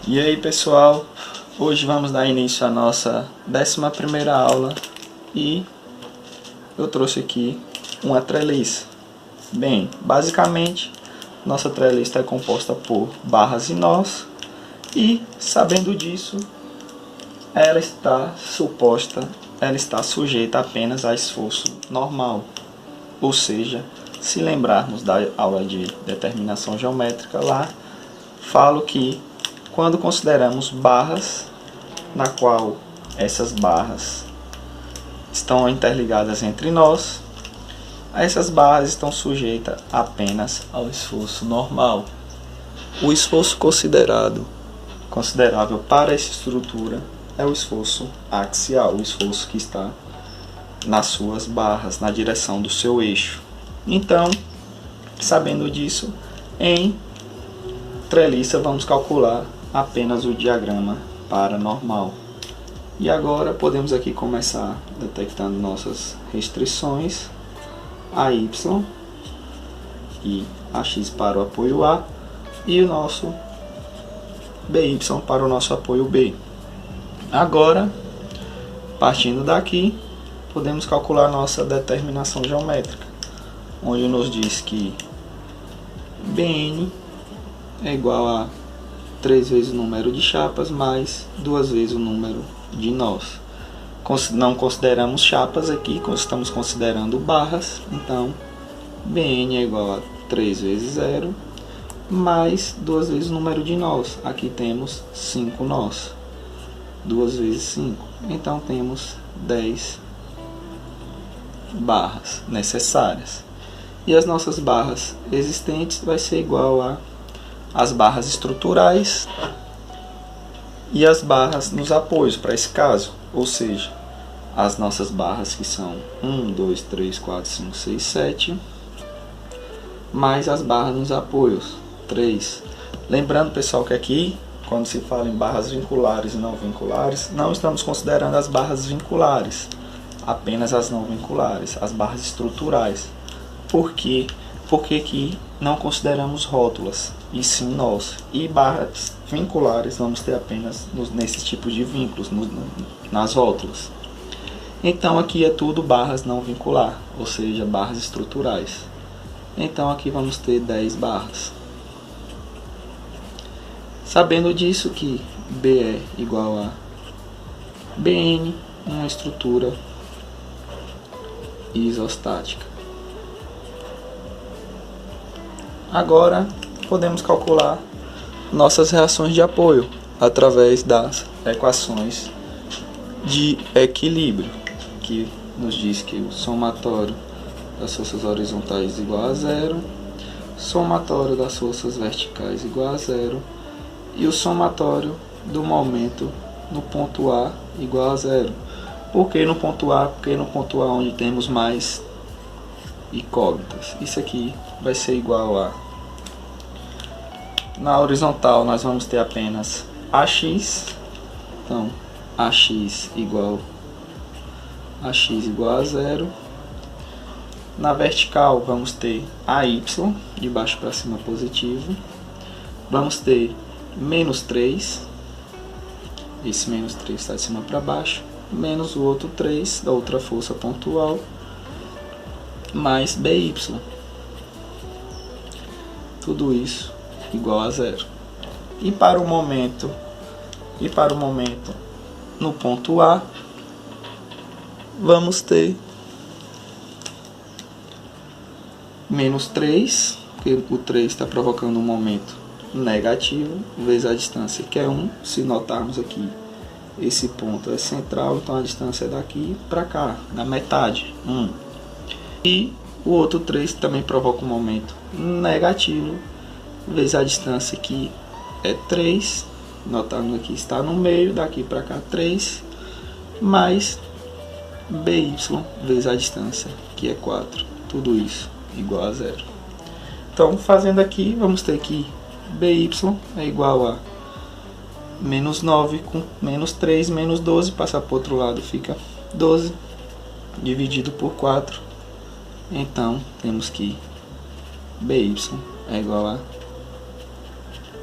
E aí pessoal, hoje vamos dar início à nossa 11ª aula e eu trouxe aqui uma treliça. Bem, basicamente nossa treliça é composta por barras e nós e, sabendo disso, ela está sujeita apenas a esforço normal. Ou seja, se lembrarmos da aula de determinação geométrica lá, falo que quando consideramos barras, na qual essas barras estão interligadas entre nós, essas barras estão sujeitas apenas ao esforço normal. O esforço considerável para essa estrutura é o esforço axial, o esforço que está nas suas barras, na direção do seu eixo. Então, sabendo disso, em treliça vamos calcular apenas o diagrama para normal. E agora podemos aqui começar detectando nossas restrições, AY e AX para o apoio A e o nosso BY para o nosso apoio B. Agora, partindo daqui, podemos calcular nossa determinação geométrica, onde nos diz que BN é igual a 3 vezes o número de chapas mais 2 vezes o número de nós. Não consideramos chapas aqui, estamos considerando barras, então BN é igual a 3 vezes 0 mais 2 vezes o número de nós. Aqui temos 5 nós. 2 vezes 5, então temos 10 barras necessárias. E as nossas barras existentes vai ser igual a as barras estruturais e as barras nos apoios para esse caso, ou seja, as nossas barras que são 1, 2, 3, 4, 5, 6, 7, mais as barras nos apoios, 3. Lembrando, pessoal, que aqui, quando se fala em barras vinculares e não vinculares, não estamos considerando as barras vinculares, apenas as não vinculares, as barras estruturais. Por quê? Porque aqui não consideramos rótulas, e sim nós. E barras vinculares vamos ter apenas nesses tipos de vínculos, nas rótulas. Então aqui é tudo barras não vincular, ou seja, barras estruturais. Então aqui vamos ter 10 barras. Sabendo disso que B é igual a BN, uma estrutura isostática. Agora podemos calcular nossas reações de apoio através das equações de equilíbrio, que nos diz que o somatório das forças horizontais igual a 0, somatório das forças verticais igual a 0 e o somatório do momento no ponto A igual a 0. Por que no ponto A? Porque no ponto A onde temos mais incógnitas. Isso aqui vai ser igual a, na horizontal nós vamos ter apenas AX, então AX igual a 0. Na vertical vamos ter AY, de baixo para cima positivo, vamos ter menos 3, esse menos 3 está de cima para baixo, menos o outro 3 da outra força pontual, mais BY, tudo isso igual a 0. E para o momento no ponto A, vamos ter menos 3, porque o 3 está provocando um momento negativo, vezes a distância que é 1. Se notarmos aqui, esse ponto é central, então a distância é daqui para cá, na metade, 1. E o outro 3 também provoca um momento negativo, vezes a distância que é 3, notando aqui está no meio, daqui para cá 3, mais BY vezes a distância que é 4, tudo isso igual a 0. Então, fazendo aqui, vamos ter que BY é igual a menos 9 com menos 3, menos 12, passar para o outro lado fica 12, dividido por 4, então temos que BY é igual a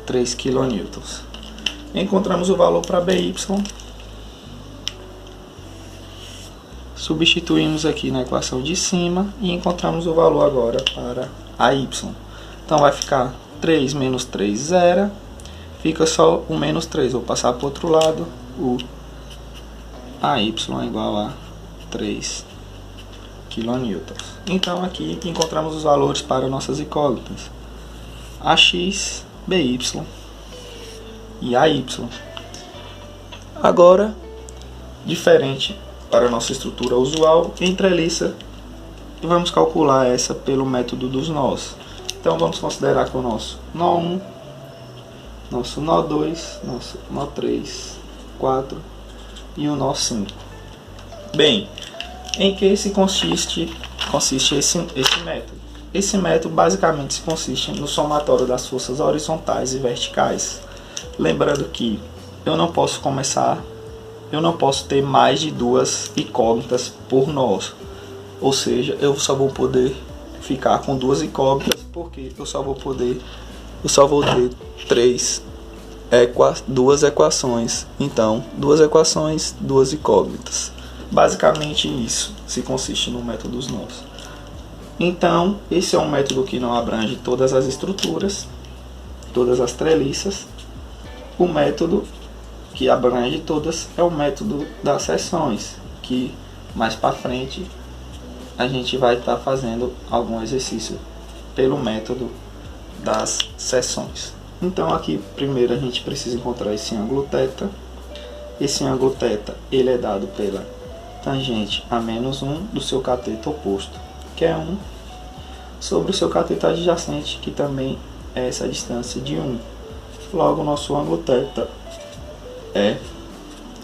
3 kN. Encontramos o valor para BY. Substituímos aqui na equação de cima e encontramos o valor agora para AY. Então vai ficar 3 menos 3, 0. Fica só o menos 3. Vou passar para o outro lado. O AY é igual a 3 kN. Então aqui encontramos os valores para nossas incógnitas. AX, BY e AY. Agora, diferente para a nossa estrutura usual, entreliça e vamos calcular essa pelo método dos nós. Então vamos considerar que o nosso nó 1, nosso nó 2, nosso nó 3, 4 e o nó 5. Bem, em que se consiste esse método? Esse método basicamente consiste no somatório das forças horizontais e verticais. Lembrando que eu não posso ter mais de 2 incógnitas por nó. Ou seja, eu só vou poder ficar com 2 incógnitas porque eu só vou ter 2 equações. Então, 2 equações, 2 incógnitas. Basicamente isso se consiste no método dos nós. Então, esse é um método que não abrange todas as estruturas, todas as treliças. O método que abrange todas é o método das seções, que mais para frente a gente vai estar fazendo algum exercício pelo método das seções. Então aqui primeiro a gente precisa encontrar esse ângulo θ. Esse ângulo θ ele é dado pela tangente a menos 1 do seu cateto oposto, que é 1, sobre o seu cateto adjacente, que também é essa distância de 1. Logo, o nosso ângulo θ é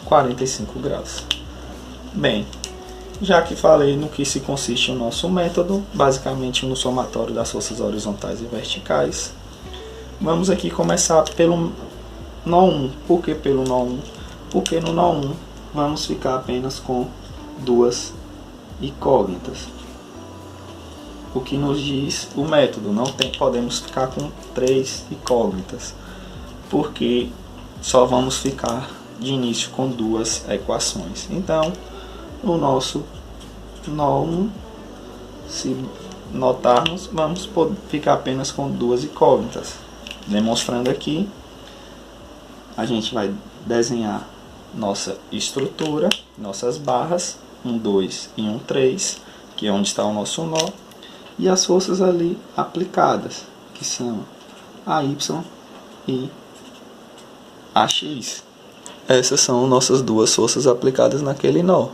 45 graus. Bem, já que falei no que se consiste o nosso método, basicamente no somatório das forças horizontais e verticais, vamos aqui começar pelo nó 1. Por que pelo nó 1? Porque no nó 1 vamos ficar apenas com 2 incógnitas. O que nos diz o método, não podemos ficar com 3 incógnitas, porque só vamos ficar de início com 2 equações. Então, o nosso nó 1, se notarmos, vamos ficar apenas com 2 incógnitas. Demonstrando aqui, a gente vai desenhar nossa estrutura, nossas barras, 1, 2 e 1, 3, que é onde está o nosso nó, e as forças ali aplicadas, que são AY e AX. Essas são nossas 2 forças aplicadas naquele nó.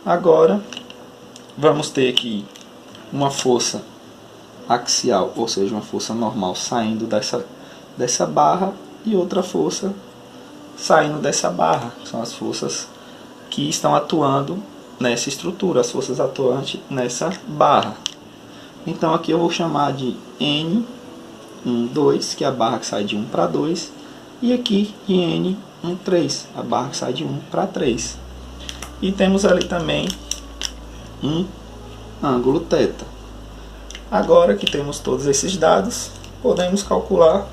Agora, vamos ter aqui uma força axial, ou seja, uma força normal saindo dessa barra, e outra força saindo dessa barra. São as forças que estão atuando nessa estrutura, as forças atuantes nessa barra. Então aqui eu vou chamar de N1, 2, que é a barra que sai de 1 para 2, e aqui de N1, 3, a barra que sai de 1 para 3. E temos ali também um ângulo θ. Agora que temos todos esses dados, podemos calcular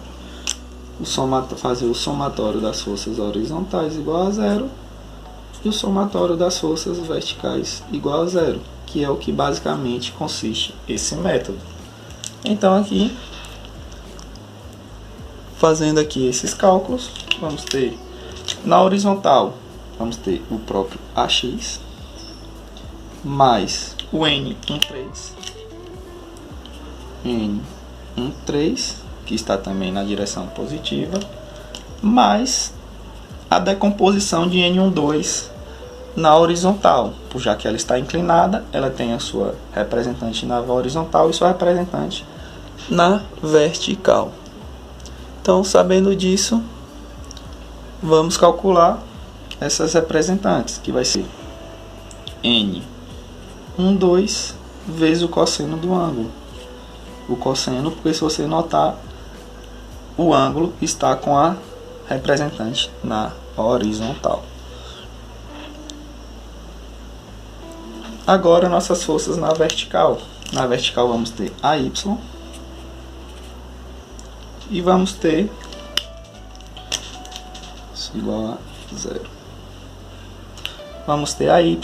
fazer o somatório das forças horizontais igual a 0 e o somatório das forças verticais igual a 0, que é o que basicamente consiste esse método. Então aqui, fazendo aqui esses cálculos, vamos ter na horizontal, vamos ter o próprio AX mais o N13, N13, que está também na direção positiva, mais a decomposição de N12 na horizontal, já que ela está inclinada, ela tem a sua representante na horizontal e sua representante na vertical. Então, sabendo disso, vamos calcular essas representantes, que vai ser N12 vezes o cosseno do ângulo. O cosseno, porque se você notar, o ângulo está com a representante na horizontal. Agora nossas forças na vertical. Na vertical vamos ter AY e vamos ter igual a 0. Vamos ter a y,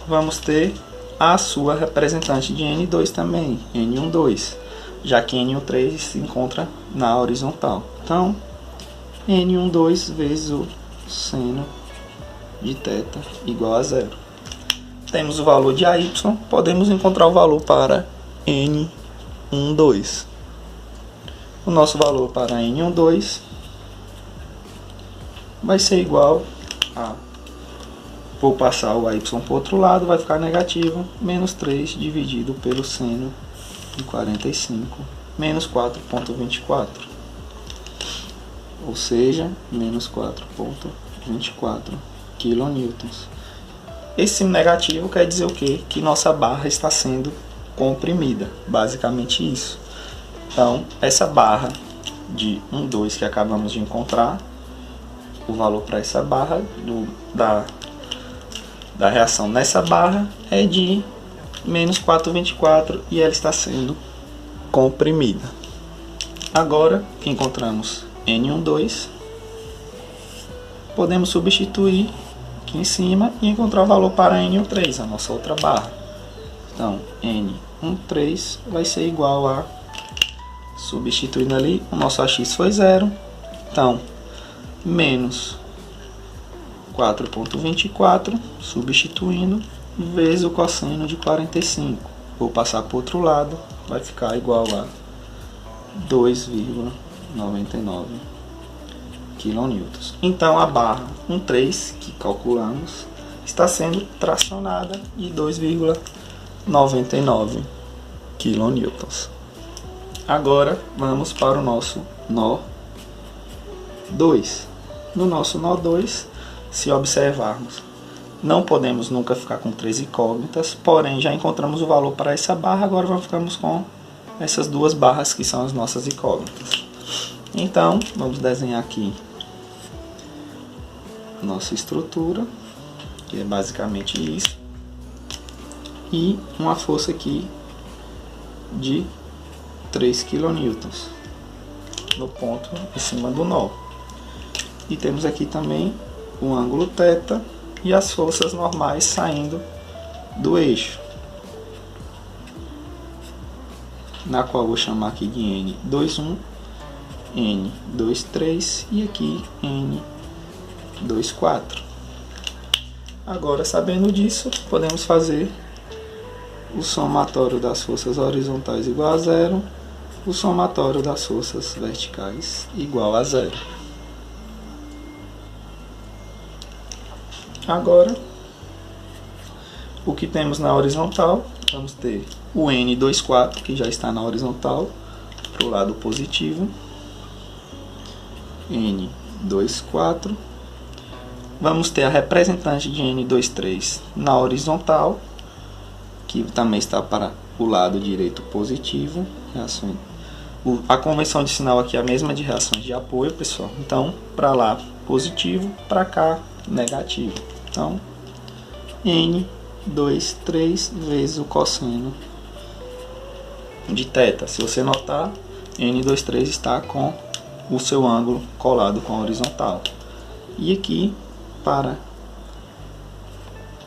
vamos ter a sua representante de N2 também, N12, já que N13 se encontra na horizontal. Então, N12 vezes o seno de θ igual a 0. Temos o valor de AY, podemos encontrar o valor para N12. O nosso valor para N12 vai ser igual a... Vou passar o AY para o outro lado, vai ficar negativo, menos 3 dividido pelo seno de 45, menos 4,24. Ou seja, menos 4,24 kN. Esse negativo quer dizer o quê? Que nossa barra está sendo comprimida, basicamente isso. Então, essa barra de 1,2 que acabamos de encontrar, o valor para essa barra da reação nessa barra é de menos 4,24 e ela está sendo comprimida. Agora que encontramos N12, podemos substituir aqui em cima e encontrar o valor para N13, a nossa outra barra. Então, N13 vai ser igual a, substituindo ali, o nosso AX foi 0, então, menos 4,24, substituindo, vezes o cosseno de 45. Vou passar para o outro lado, vai ficar igual a 2,99 kN. Então a barra 1,3 que calculamos está sendo tracionada de 2,99 kN. Agora vamos para o nosso nó 2. No nosso nó 2, se observarmos, não podemos nunca ficar com 3 incógnitas, porém já encontramos o valor para essa barra, agora vamos ficar com essas duas barras que são as nossas incógnitas. Então, vamos desenhar aqui nossa estrutura, que é basicamente isso, e uma força aqui de 3 kN no ponto em cima do nó. E temos aqui também o ângulo θ e as forças normais saindo do eixo, na qual eu vou chamar aqui de N21, N23 e aqui N24. Agora, sabendo disso, podemos fazer o somatório das forças horizontais igual a 0, o somatório das forças verticais igual a 0. Agora, o que temos na horizontal, vamos ter o N24, que já está na horizontal, para o lado positivo, N24. Vamos ter a representante de N23 na horizontal, que também está para o lado direito positivo. A convenção de sinal aqui é a mesma de reações de apoio, pessoal. Então, para lá positivo, para cá negativo. Então, N23 vezes o cosseno de θ. Se você notar, N23 está com o seu ângulo colado com a horizontal. E aqui, para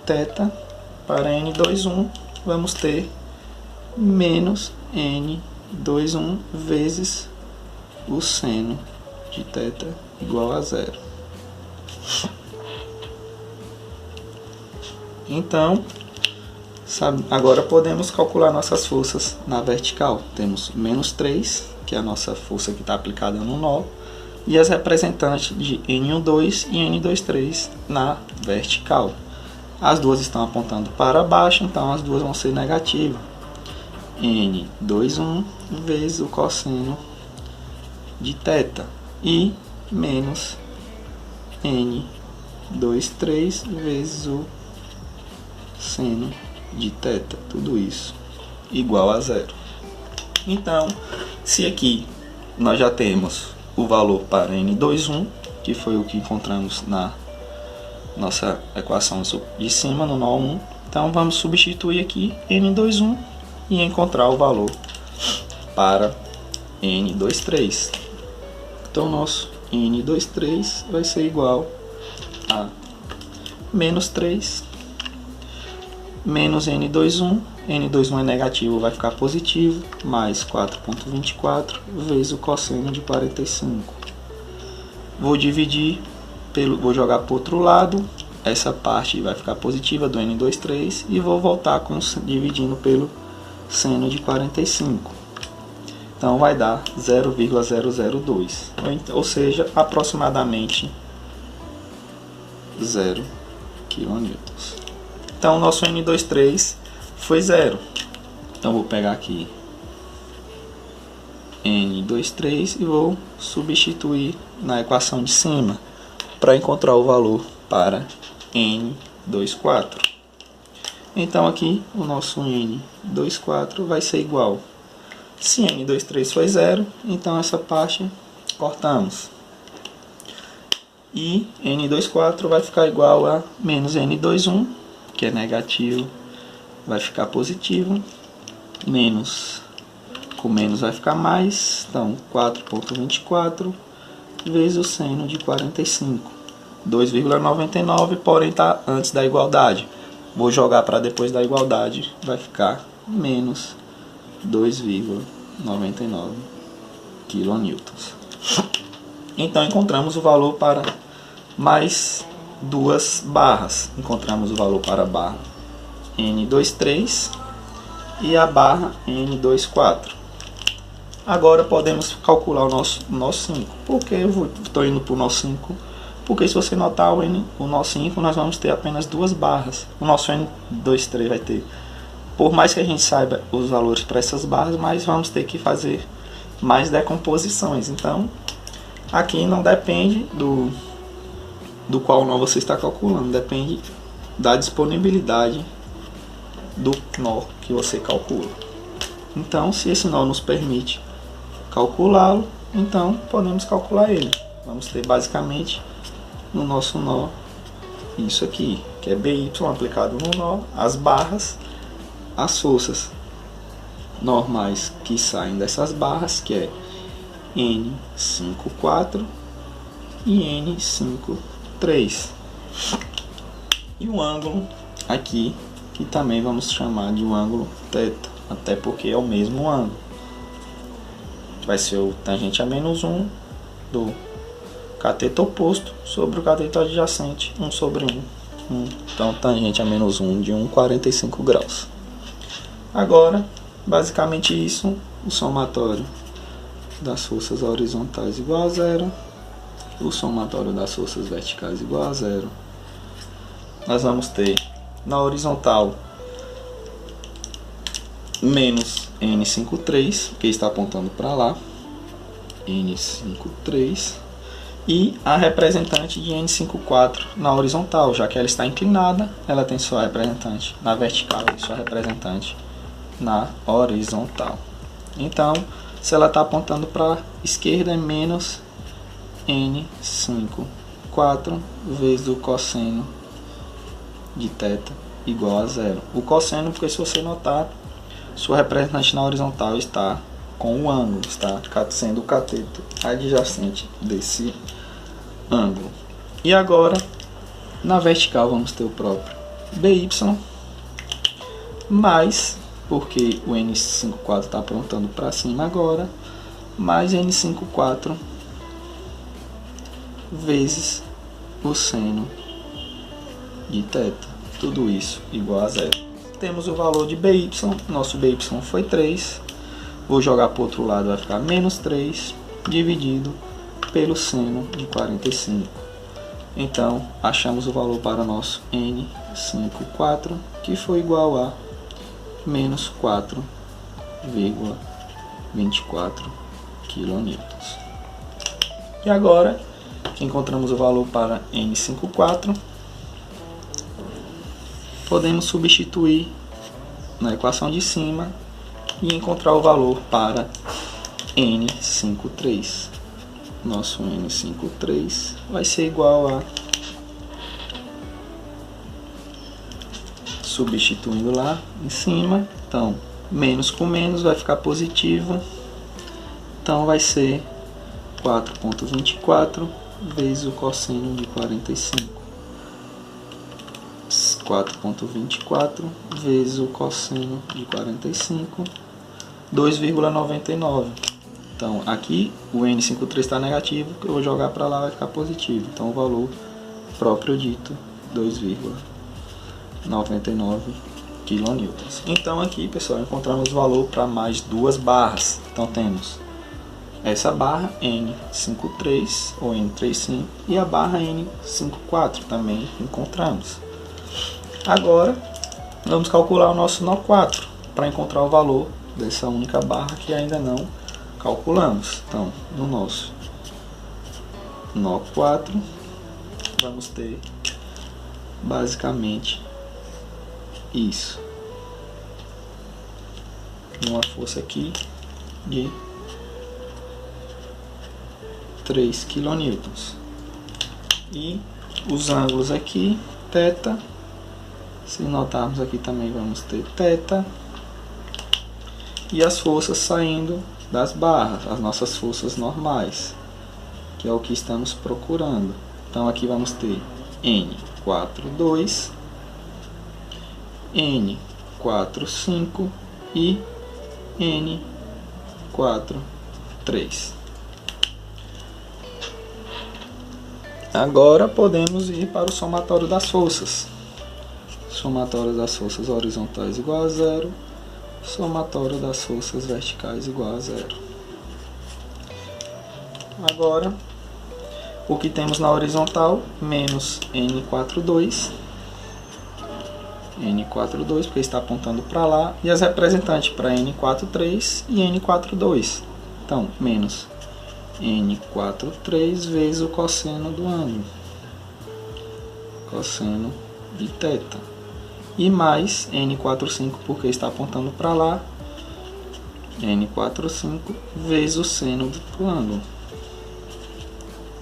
θ, para N21, vamos ter menos N21 vezes o seno de θ igual a 0. Então, agora podemos calcular nossas forças na vertical. Temos menos 3, que é a nossa força que está aplicada no nó, e as representantes de N12 e N23 na vertical. As duas estão apontando para baixo, então as duas vão ser negativas. N21 vezes o cosseno de θ e menos N23 vezes o seno de θ, tudo isso igual a 0. Então, se aqui nós já temos o valor para N21, que foi o que encontramos na nossa equação de cima, no nó 1, então vamos substituir aqui N21 e encontrar o valor para N23. Então, nosso N23 vai ser igual a menos 3, menos N21, N21 é negativo, vai ficar positivo, mais 4,24 vezes o cosseno de 45. Vou dividir, vou jogar para o outro lado, essa parte vai ficar positiva do N23 e vou voltar dividindo pelo seno de 45. Então vai dar 0,002, ou seja, aproximadamente 0 kN. Então o nosso N23 foi 0. Então vou pegar aqui N23 e vou substituir na equação de cima para encontrar o valor para N24. Então aqui o nosso N24 vai ser igual. Se N23 foi 0, então essa parte cortamos. E N24 vai ficar igual a menos N21, que é negativo, vai ficar positivo. Menos com menos vai ficar mais. Então 4,24 vezes o seno de 45. 2,99, porém está antes da igualdade. Vou jogar para depois da igualdade, vai ficar menos 2,99 kN. Então encontramos o valor para mais duas barras. Encontramos o valor para a barra N23 e a barra N24. Agora podemos calcular o nosso nó 5. Por que eu estou indo para o nó 5? Porque se você notar o nó 5, nós vamos ter apenas duas barras. O nosso N23 vai ter. Por mais que a gente saiba os valores para essas barras, mas vamos ter que fazer mais decomposições. Então, aqui não depende do qual nó você está calculando, depende da disponibilidade do nó que você calcula. Então, se esse nó nos permite calculá-lo, então podemos calcular ele. Vamos ter basicamente no nosso nó isso aqui, que é BY aplicado no nó, as barras, as forças normais que saem dessas barras, que é N54 e N53. E o ângulo aqui, que também vamos chamar de um ângulo θ, até porque é o mesmo ângulo. Vai ser o tangente a menos 1 do cateto oposto sobre o cateto adjacente, 1 sobre 1. Então, tangente a menos 1 de 1,45 graus. Agora, basicamente isso, o somatório das forças horizontais igual a 0, o somatório das forças verticais igual a 0. Nós vamos ter na horizontal menos N53, que está apontando para lá, N53, e a representante de N54 na horizontal, já que ela está inclinada, ela tem sua representante na vertical e sua representante na horizontal. Então, se ela está apontando para a esquerda, é menos N54 vezes o cosseno de θ igual a 0. O cosseno, porque se você notar, sua representante na horizontal está com o ângulo, está sendo o cateto adjacente desse ângulo. E agora, na vertical, vamos ter o próprio BY, mais, porque o N54 está apontando para cima agora, mais N54 vezes o seno de θ. Tudo isso igual a 0. Temos o valor de BY, nosso BY foi 3. Vou jogar para o outro lado, vai ficar menos 3, dividido pelo seno de 45. Então, achamos o valor para o nosso N54, que foi igual a menos 4,24 kN. E agora, que encontramos o valor para N54, podemos substituir na equação de cima e encontrar o valor para N53. Nosso N53 vai ser igual a, substituindo lá em cima, então menos com menos vai ficar positivo, então vai ser 4,24 vezes o cosseno de 45. 4,24 vezes o cosseno de 45, 2,99. Então aqui o N53 está negativo, eu vou jogar para lá, vai ficar positivo. Então o valor próprio dito, 2,99 kN. Então aqui, pessoal, encontramos o valor para mais duas barras. Então temos essa barra N53 ou N35 e a barra N54 também encontramos. Agora vamos calcular o nosso nó 4 para encontrar o valor dessa única barra que ainda não calculamos. Então no nosso nó 4 vamos ter basicamente isso, uma força aqui de 3 kN. E os ângulos aqui, θ, se notarmos aqui também vamos ter θ, e as forças saindo das barras, as nossas forças normais, que é o que estamos procurando. Então aqui vamos ter N42, N45 e N43. Agora podemos ir para o somatório das forças. Somatório das forças horizontais igual a zero. Somatório das forças verticais igual a zero. Agora, o que temos na horizontal? Menos N42. N42, porque está apontando para lá. E as representantes para N43 e N42. Então, menos N43 vezes o cosseno do ângulo. Cosseno de θ. E mais N45, porque está apontando para lá. N45 vezes o seno do ângulo.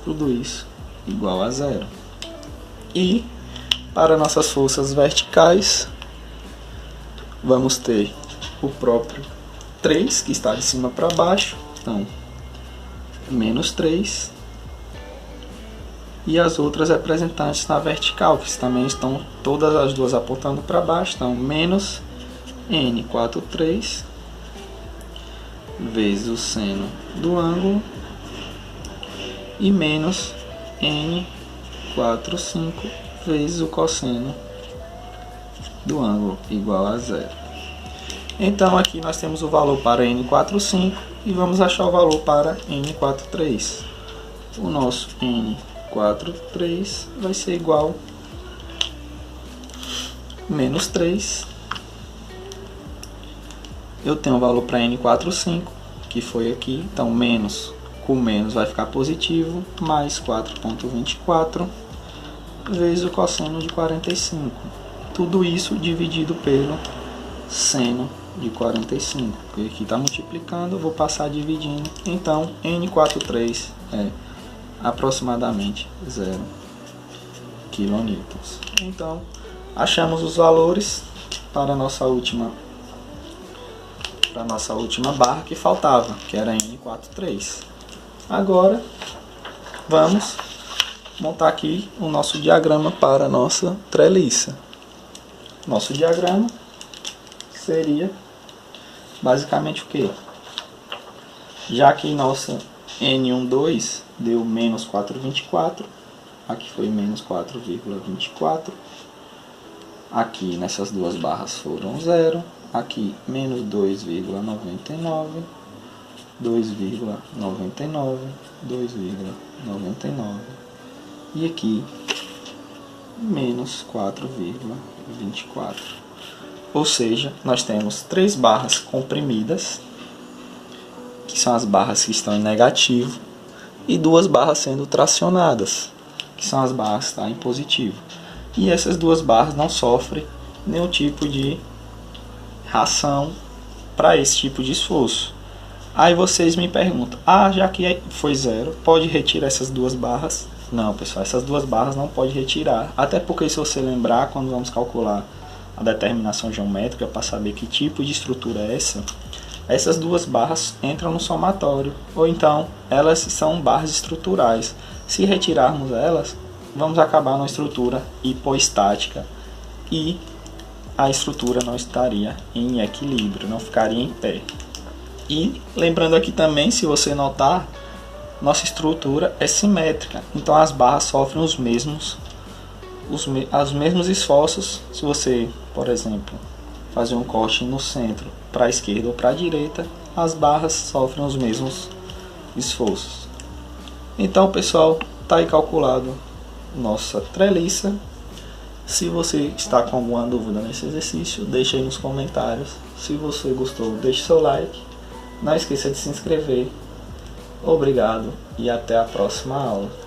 Tudo isso igual a zero. E para nossas forças verticais, vamos ter o próprio 3, que está de cima para baixo. Então, menos 3. E as outras representantes na vertical, que também estão todas as duas apontando para baixo. Então, menos N43 vezes o seno do ângulo e menos N45 vezes o cosseno do ângulo igual a zero. Então aqui nós temos o valor para N45 e vamos achar o valor para N43. O nosso N43 vai ser igual a menos 3. Eu tenho o valor para N45, que foi aqui, então menos com menos vai ficar positivo, mais 4,24 vezes o cosseno de 45. Tudo isso dividido pelo seno de 45, porque aqui está multiplicando, eu vou passar dividindo. Então, N43 é aproximadamente 0 kN. Então, achamos os valores para a nossa última barra que faltava, que era N43. Agora, vamos montar aqui o nosso diagrama para a nossa treliça. Nosso diagrama seria basicamente o que? Já que nossa N12 deu menos 4,24, aqui foi menos 4,24, aqui nessas duas barras foram 0, aqui menos 2,99, 2,99, 2,99 e aqui menos 4,24. Ou seja, nós temos 3 barras comprimidas, que são as barras que estão em negativo, e 2 barras sendo tracionadas, que são as barras que estão em positivo. E essas 2 barras não sofrem nenhum tipo de reação para esse tipo de esforço. Aí vocês me perguntam, já que foi 0, pode retirar essas 2 barras? Não, pessoal, essas 2 barras não pode retirar. Até porque, se você lembrar, quando vamos calcular a determinação geométrica para saber que tipo de estrutura é essa, essas 2 barras entram no somatório. Ou então, elas são barras estruturais. Se retirarmos elas, vamos acabar numa estrutura hipoestática e a estrutura não estaria em equilíbrio, não ficaria em pé. E lembrando aqui também, se você notar, nossa estrutura é simétrica, então as barras sofrem os mesmos esforços. Se você, por exemplo, fazer um corte no centro para a esquerda ou para a direita, as barras sofrem os mesmos esforços. Então, pessoal, está aí calculado nossa treliça. Se você está com alguma dúvida nesse exercício, deixa aí nos comentários. Se você gostou, deixe seu like. Não esqueça de se inscrever. Obrigado e até a próxima aula.